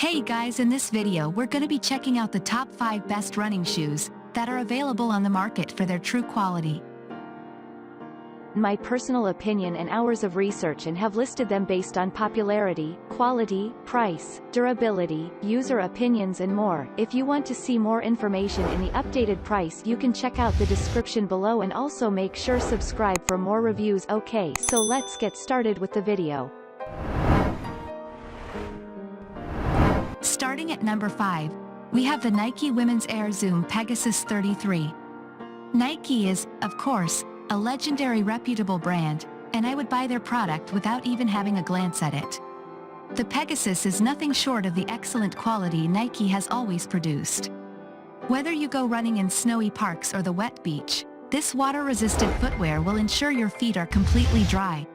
Hey guys, in this video we're gonna be checking out the top 5 best running shoes that are available on the market for their true quality. My personal opinion and hours of research and have listed them based on popularity, quality, price, durability, user opinions and more. If you want to see more information in the updated price you can check out the description below and also make sure subscribe for more reviews. Okay, so let's get started with the video. Starting at number 5, we have the Nike Women's Air Zoom Pegasus 33. Nike is, of course, a legendary reputable brand, and I would buy their product without even having a glance at it. The Pegasus is nothing short of the excellent quality Nike has always produced. Whether you go running in snowy parks or the wet beach, this water-resistant footwear will ensure your feet are completely dry.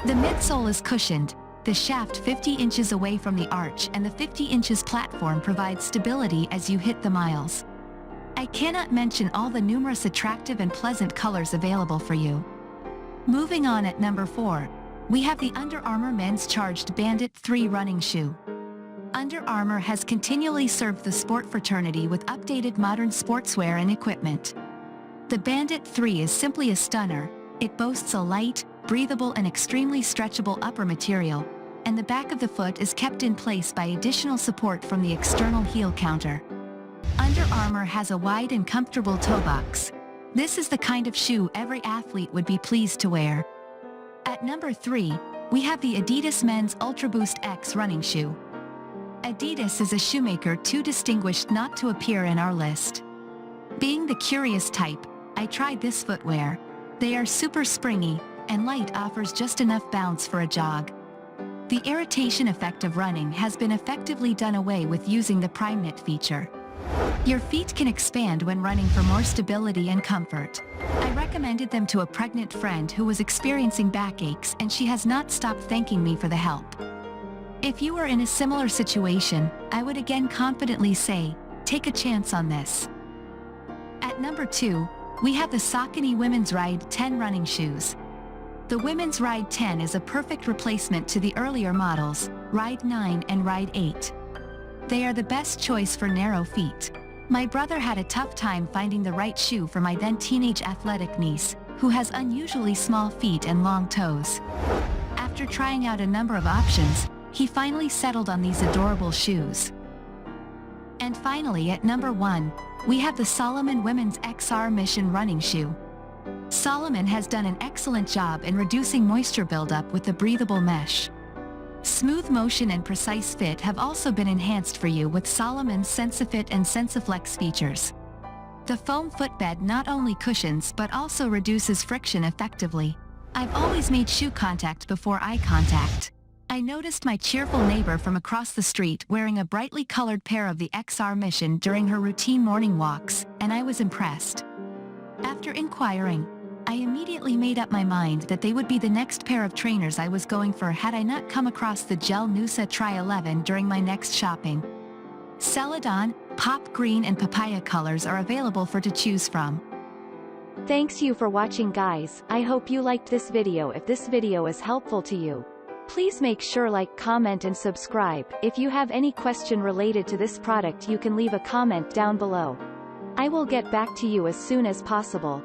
The midsole is cushioned, the shaft 50 inches away from the arch and the 50 inches platform provides stability as you hit the miles. I cannot mention all the numerous attractive and pleasant colors available for you. Moving on at number 4, we have the Under Armour Men's Charged Bandit 3 running shoe. Under Armour has continually served the sport fraternity with updated modern sportswear and equipment. The Bandit 3 is simply a stunner. It boasts a light, breathable and extremely stretchable upper material, and the back of the foot is kept in place by additional support from the external heel counter. Under Armour has a wide and comfortable toe box. This is the kind of shoe every athlete would be pleased to wear. At number 3, we have the Adidas Men's Ultraboost X running shoe. Adidas is a shoemaker too distinguished not to appear in our list. Being the curious type, I tried this footwear. They are super springy, and light offers just enough bounce for a jog. The irritation effect of running has been effectively done away with using the Prime Knit feature. Your feet can expand when running for more stability and comfort. I recommended them to a pregnant friend who was experiencing backaches and she has not stopped thanking me for the help. If you are in a similar situation, I would again confidently say, take a chance on this. At number 2, we have the Saucony Women's Ride 10 running shoes. The Women's Ride 10 is a perfect replacement to the earlier models, Ride 9 and Ride 8. They are the best choice for narrow feet. My brother had a tough time finding the right shoe for my then teenage athletic niece, who has unusually small feet and long toes. After trying out a number of options, he finally settled on these adorable shoes. And finally at number 1, we have the Salomon Women's XR Mission running shoe. Salomon has done an excellent job in reducing moisture buildup with the breathable mesh. Smooth motion and precise fit have also been enhanced for you with Salomon's SensiFit and SensiFlex features. The foam footbed not only cushions but also reduces friction effectively. I've always made shoe contact before eye contact. I noticed my cheerful neighbor from across the street wearing a brightly colored pair of the XR Mission during her routine morning walks, and I was impressed. After inquiring, I immediately made up my mind that they would be the next pair of trainers I was going for had I not come across the Gel Nusa Tri 11 during my next shopping. Celadon, Pop Green and Papaya colors are available for to choose from. Thanks you for watching guys. I hope you liked this video. If this video is helpful to you, please make sure like, comment and subscribe. If you have any question related to this product you can leave a comment down below. I will get back to you as soon as possible.